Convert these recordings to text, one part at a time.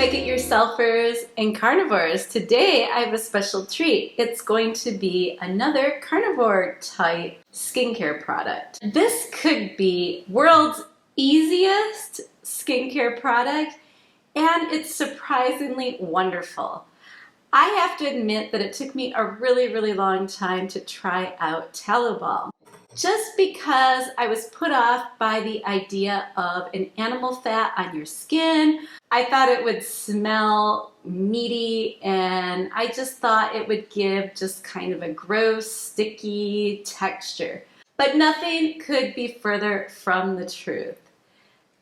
Make-it-yourselfers and carnivores. Today I have a special treat. It's going to be another carnivore type skincare product. This could be world's easiest skincare product, and it's surprisingly wonderful. I have to admit that it took me a really long time to try out Tallow Balm. Just because I was put off by the idea of an animal fat on your skin. I thought it would smell meaty, and I just thought it would give just kind of a gross, sticky texture. But nothing could be further from the truth.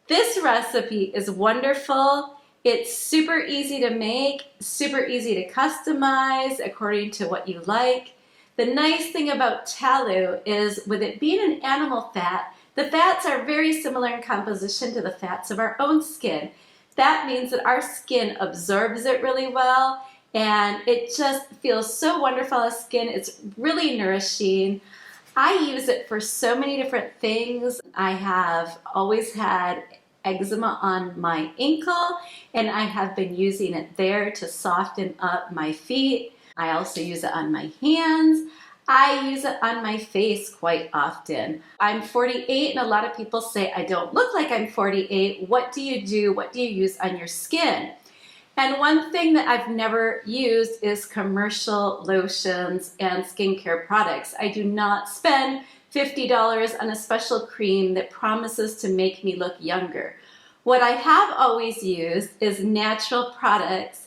This recipe is wonderful. It's super easy to make, super easy to customize according to what you like. The nice thing about tallow is, with it being an animal fat, the fats are very similar in composition to the fats of our own skin. That means that our skin absorbs it really well, and it just feels so wonderful on skin. It's really nourishing. I use it for so many different things. I have always had eczema on my ankle, and I have been using it there to soften up my feet. I also use it on my hands. I use it on my face quite often. I'm 48, and a lot of people say I don't look like I'm 48. What do you do? What do you use on your skin? And one thing that I've never used is commercial lotions and skincare products. I do not spend $50 on a special cream that promises to make me look younger. What I have always used is natural products.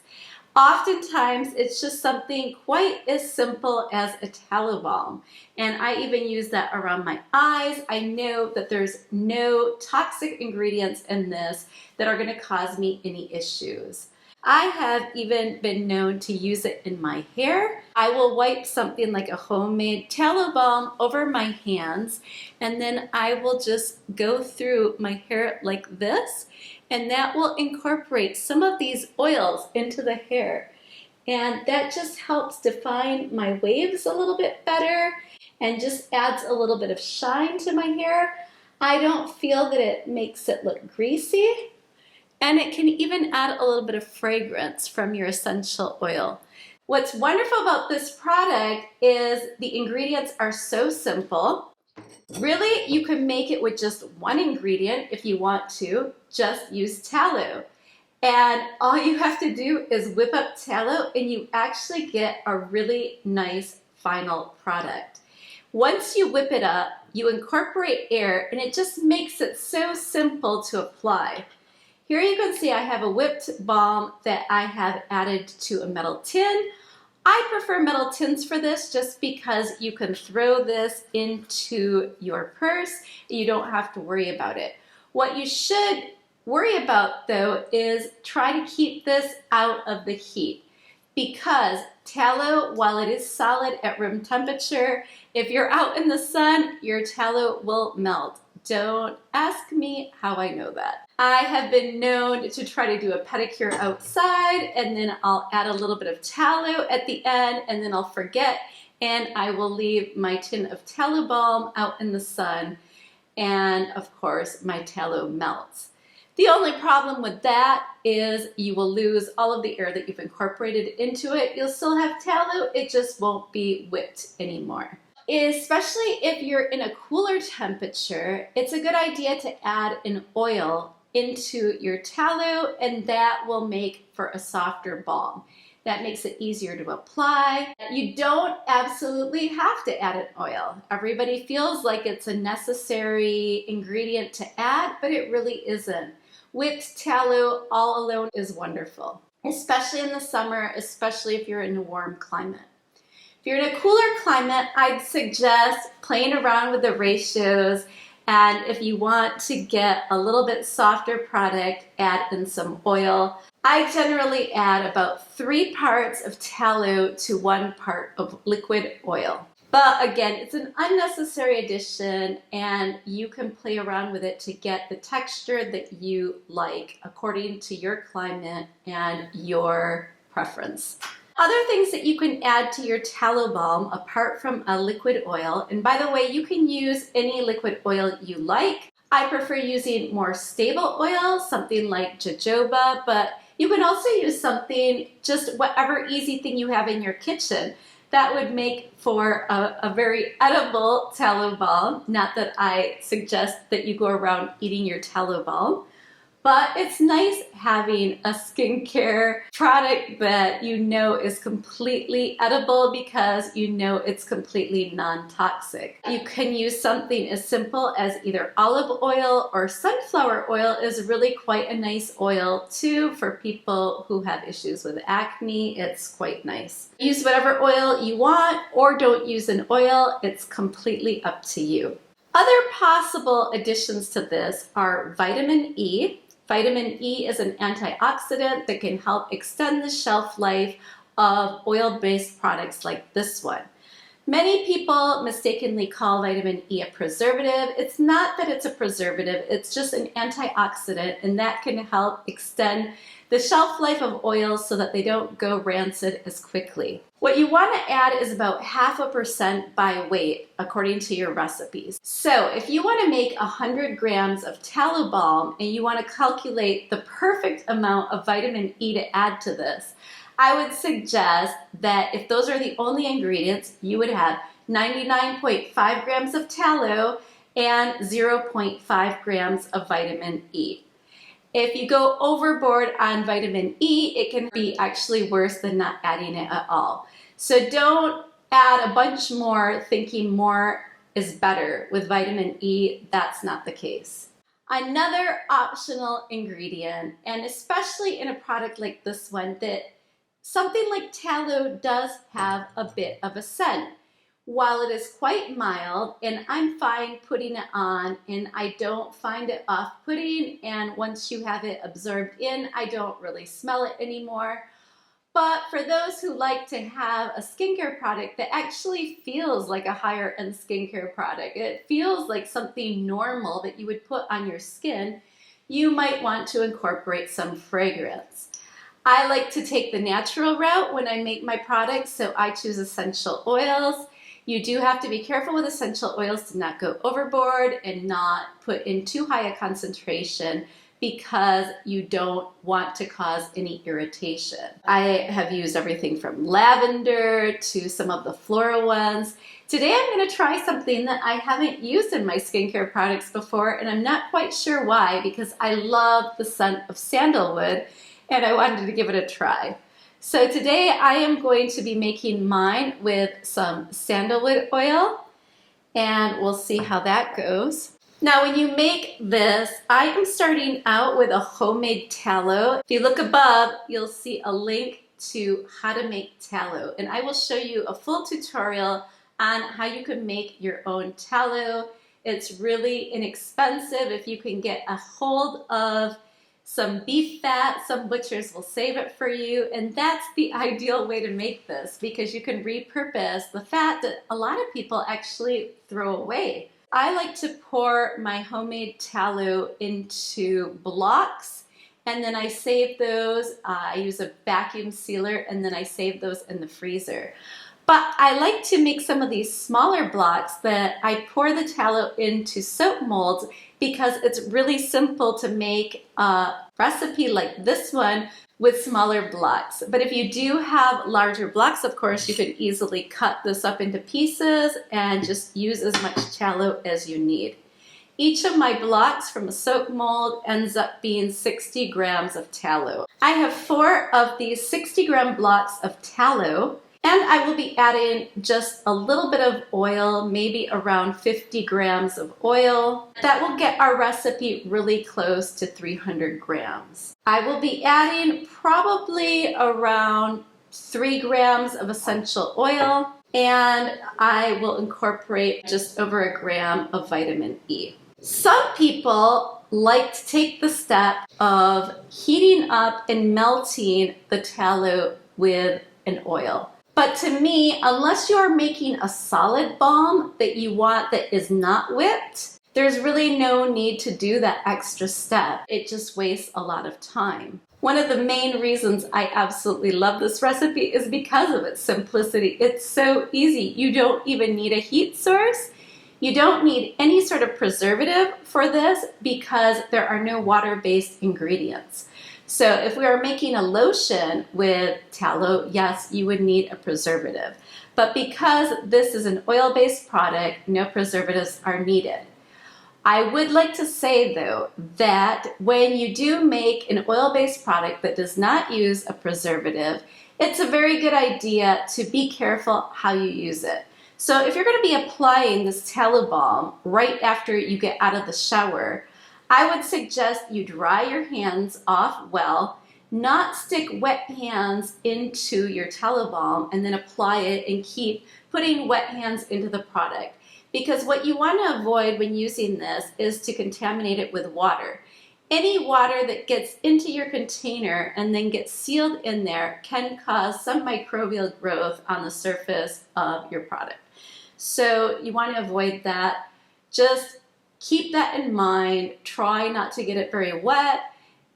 Oftentimes, it's just something quite as simple as a tallow balm. And I even use that around my eyes. I know that there's no toxic ingredients in this that are going to cause me any issues. I have even been known to use it in my hair. I will wipe something like a homemade tallow balm over my hands, and then I will just go through my hair like this, and that will incorporate some of these oils into the hair. And that just helps define my waves a little bit better and just adds a little bit of shine to my hair. I don't feel that it makes it look greasy. And it can even add a little bit of fragrance from your essential oil. What's wonderful about this product is the ingredients are so simple. Really, you can make it with just one ingredient if you want to. Just use tallow. And all you have to do is whip up tallow, and you actually get a really nice final product. Once you whip it up, you incorporate air, and it just makes it so simple to apply. Here you can see I have a whipped balm that I have added to a metal tin. I prefer metal tins for this just because you can throw this into your purse and you don't have to worry about it. What you should worry about, though, is try to keep this out of the heat, because tallow, while it is solid at room temperature, if you're out in the sun, your tallow will melt. Don't ask me how I know that. I have been known to try to do a pedicure outside, and then I'll add a little bit of tallow at the end, and then I'll forget, and I will leave my tin of tallow balm out in the sun, and of course my tallow melts. The only problem with that is you will lose all of the air that you've incorporated into it. You'll still have tallow, it just won't be whipped anymore. Especially if you're in a cooler temperature, it's a good idea to add an oil into your tallow, and that will make for a softer balm. That makes it easier to apply. You don't absolutely have to add an oil. Everybody feels like it's a necessary ingredient to add, but it really isn't. Whipped tallow all alone is wonderful, especially in the summer, especially if you're in a warm climate. If you're in a cooler climate, I'd suggest playing around with the ratios, and if you want to get a little bit softer product, add in some oil. I generally add about 3 parts of tallow to 1 part of liquid oil. But again, it's an unnecessary addition, and you can play around with it to get the texture that you like according to your climate and your preference. Other things that you can add to your tallow balm apart from a liquid oil, and by the way, you can use any liquid oil you like. I prefer using more stable oils, something like jojoba, but You can also use something, just whatever easy thing you have in your kitchen. That would make for a very edible tallow balm. Not that I suggest that you go around eating your tallow balm, but it's nice having a skincare product that you know is completely edible because you know it's completely non-toxic. You can use something as simple as either olive oil or sunflower oil is really quite a nice oil too for people who have issues with acne. It's quite nice. Use whatever oil you want or don't use an oil. It's completely up to you. Other possible additions to this are vitamin E. Vitamin E is an antioxidant that can help extend the shelf life of oil-based products like this one. Many people mistakenly call vitamin E a preservative. It's not that it's a preservative, it's just an antioxidant, and that can help extend the shelf life of oils so that they don't go rancid as quickly. What you want to add is about 0.5% by weight according to your recipes. So if you want to make 100 grams of tallow balm and you want to calculate the perfect amount of vitamin E to add to this, I would suggest that if those are the only ingredients, you would have 99.5 grams of tallow and 0.5 grams of vitamin E. If you go overboard on vitamin E, it can be actually worse than not adding it at all. So don't add a bunch more thinking more is better. With vitamin E, that's not the case. Another optional ingredient, and especially in a product like this one, that something like tallow does have a bit of a scent. While it is quite mild, and I'm fine putting it on, and I don't find it off-putting, and once you have it absorbed in, I don't really smell it anymore. But for those who like to have a skincare product that actually feels like a higher-end skincare product, it feels like something normal that you would put on your skin, you might want to incorporate some fragrance. I like to take the natural route when I make my products, so I choose essential oils. You do have to be careful with essential oils to not go overboard and not put in too high a concentration because you don't want to cause any irritation. I have used everything from lavender to some of the floral ones. Today I'm going to try something that I haven't used in my skincare products before, and I'm not quite sure why, because I love the scent of sandalwood and I wanted to give it a try. So today I am going to be making mine with some sandalwood oil, and we'll see how that goes. Now when you make this, I am starting out with a homemade tallow. If you look above, you'll see a link to how to make tallow, and I will show you a full tutorial on how you can make your own tallow. It's really inexpensive if you can get a hold of some beef fat. Some butchers will save it for you, and that's the ideal way to make this because you can repurpose the fat that a lot of people actually throw away. I like to pour my homemade tallow into blocks, and then I save those. I use a vacuum sealer, and then I save those in the freezer. But I like to make some of these smaller blocks that I pour the tallow into soap molds because it's really simple to make a recipe like this one with smaller blocks. But if you do have larger blocks, of course, you can easily cut this up into pieces and just use as much tallow as you need. Each of my blocks from a soap mold ends up being 60 grams of tallow. I have 4 of these 60-gram blocks of tallow, and I will be adding just a little bit of oil, maybe around 50 grams of oil. That will get our recipe really close to 300 grams. I will be adding probably around 3 grams of essential oil, and I will incorporate just over a gram of vitamin E. Some people like to take the step of heating up and melting the tallow with an oil. But to me, unless you're making a solid balm that you want that is not whipped, there's really no need to do that extra step. It just wastes a lot of time. One of the main reasons I absolutely love this recipe is because of its simplicity. It's so easy. You don't even need a heat source. You don't need any sort of preservative for this because there are no water-based ingredients. So if we are making a lotion with tallow, yes, you would need a preservative. But because this is an oil-based product, no preservatives are needed. I would like to say though that when you do make an oil-based product that does not use a preservative, it's a very good idea to be careful how you use it. So if you're going to be applying this Tallow Balm right after you get out of the shower, I would suggest you dry your hands off well, not stick wet hands into your Tallow Balm and then apply it and keep putting wet hands into the product. Because what you want to avoid when using this is to contaminate it with water. Any water that gets into your container and then gets sealed in there can cause some microbial growth on the surface of your product. So you want to avoid that. Just keep that in mind. Try not to get it very wet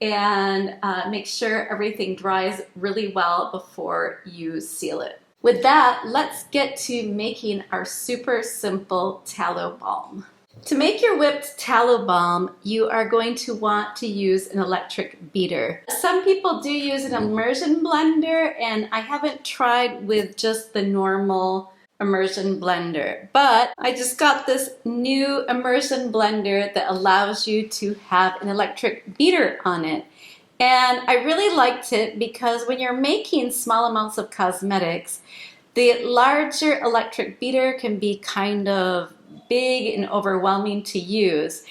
and make sure everything dries really well before you seal it. With that, let's get to making our super simple tallow balm. To make your whipped tallow balm, you are going to want to use an electric beater. Some people do use an immersion blender, and I haven't tried with just the normal immersion blender, but I just got this new immersion blender that allows you to have an electric beater on it. And I really liked it because when you're making small amounts of cosmetics, the larger electric beater can be kind of big and overwhelming to use.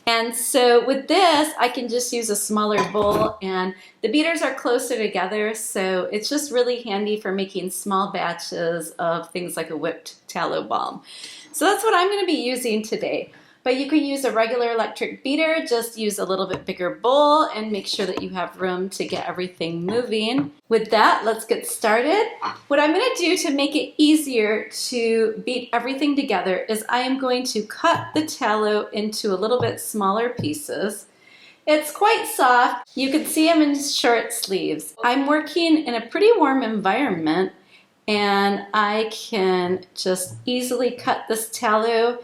And so with this, I can just use a smaller bowl, and the beaters are closer together, so it's just really handy for making small batches of things like a whipped tallow balm. So that's what I'm going to be using today. But you can use a regular electric beater, just use a little bit bigger bowl and make sure that you have room to get everything moving. With that, let's get started. What I'm going to do to make it easier to beat everything together is I am going to cut the tallow into a little bit smaller pieces. It's quite soft. You can see them in short sleeves. I'm working in a pretty warm environment, and I can just easily cut this tallow.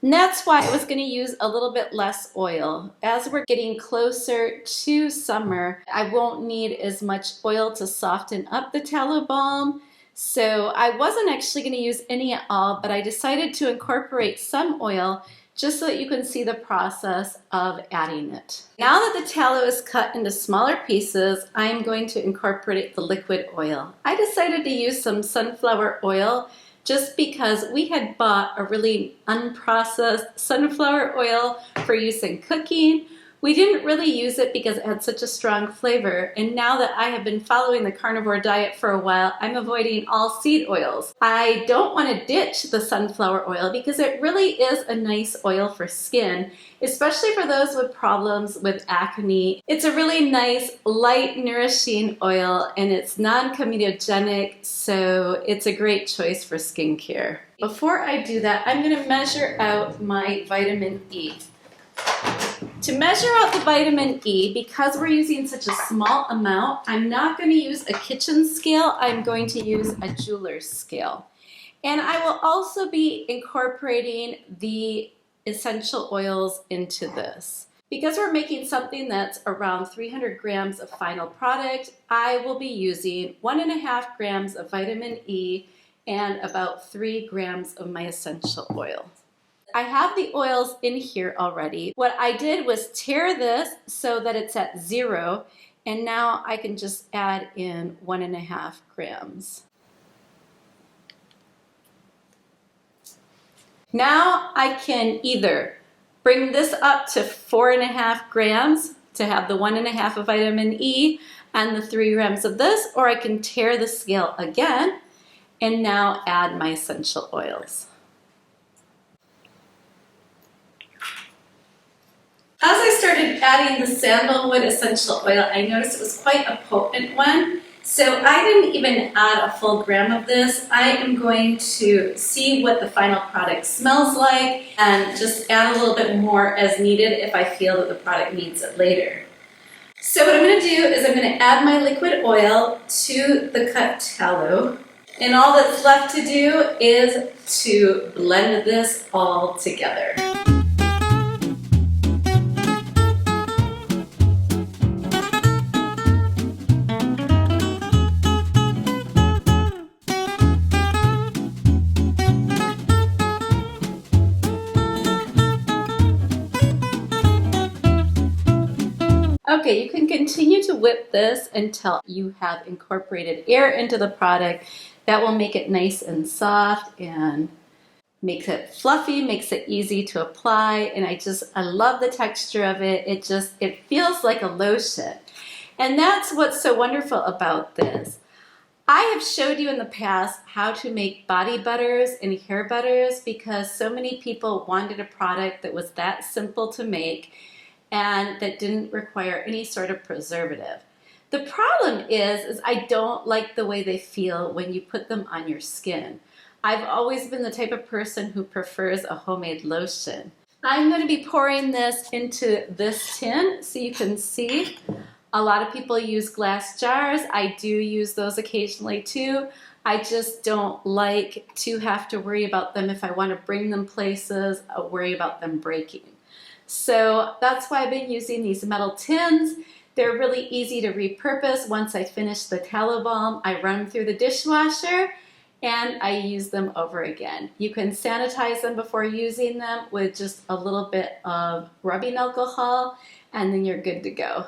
And that's why I was going to use a little bit less oil. As we're getting closer to summer, I won't need as much oil to soften up the tallow balm. So I wasn't actually going to use any at all, but I decided to incorporate some oil just so that you can see the process of adding it. Now that the tallow is cut into smaller pieces, I'm going to incorporate the liquid oil. I decided to use some sunflower oil just because we had bought a really unprocessed sunflower oil for use in cooking. We didn't really use it because it had such a strong flavor, and now that I have been following the carnivore diet for a while, I'm avoiding all seed oils. I don't want to ditch the sunflower oil because it really is a nice oil for skin, especially for those with problems with acne. It's a really nice, light, nourishing oil, and it's non-comedogenic, so it's a great choice for skincare. Before I do that, I'm going to measure out my vitamin E. To measure out the vitamin E, because we're using such a small amount, I'm not going to use a kitchen scale. I'm going to use a jeweler's scale. And I will also be incorporating the essential oils into this. Because we're making something that's around 300 grams of final product, I will be using 1.5 grams of vitamin E and about 3 grams of my essential oil. I have the oils in here already. What I did was tear this so that it's at 0, and now I can just add in 1.5 grams. Now I can either bring this up to 4.5 grams to have the 1.5 of vitamin E and the 3 grams of this, or I can tear the scale again and now add my essential oils. As I started adding the sandalwood essential oil, I noticed it was quite a potent one. So I didn't even add a full gram of this. I am going to see what the final product smells like and just add a little bit more as needed if I feel that the product needs it later. So what I'm going to do is I'm going to add my liquid oil to the cut tallow. And all that's left to do is to blend this all together. Okay, you can continue to whip this until you have incorporated air into the product. That will make it nice and soft and makes it fluffy, makes it easy to apply, and I love the texture of it. It feels like a lotion. And that's what's so wonderful about this. I have showed you in the past how to make body butters and hair butters because so many people wanted a product that was that simple to make and that didn't require any sort of preservative. The problem is I don't like the way they feel when you put them on your skin. I've always been the type of person who prefers a homemade lotion. I'm going to be pouring this into this tin so you can see. A lot of people use glass jars. I do use those occasionally too. I just don't like to have to worry about them if I want to bring them places, worry about them breaking. So that's why I've been using these metal tins. They're really easy to repurpose. Once I finish the Tallow Balm, I run them through the dishwasher and I use them over again. You can sanitize them before using them with just a little bit of rubbing alcohol, and then you're good to go.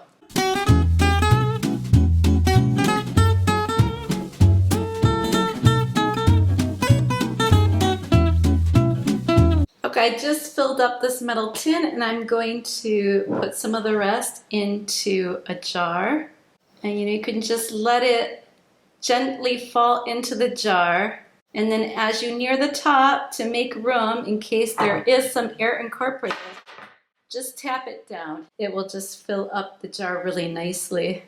Okay, I just filled up this metal tin and I'm going to put some of the rest into a jar. And you can just let it gently fall into the jar. And then as you near the top, to make room in case there is some air incorporated, just tap it down. It will just fill up the jar really nicely.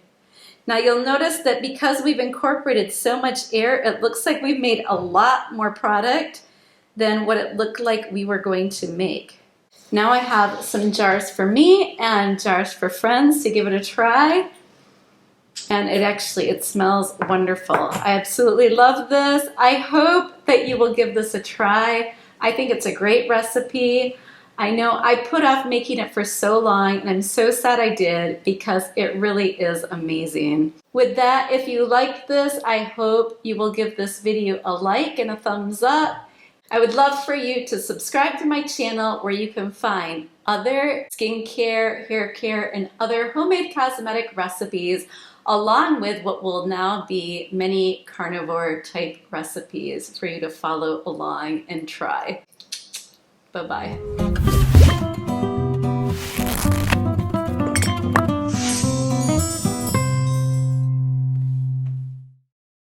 Now you'll notice that because we've incorporated so much air, it looks like we've made a lot more product than what it looked like we were going to make. Now I have some jars for me and jars for friends to give it a try. And it smells wonderful. I absolutely love this. I hope that you will give this a try. I think it's a great recipe. I know I put off making it for so long and I'm so sad I did because it really is amazing. With that, if you like this, I hope you will give this video a like and a thumbs up. I would love for you to subscribe to my channel where you can find other skincare, hair care, and other homemade cosmetic recipes along with what will now be many carnivore type recipes for you to follow along and try. Bye-bye.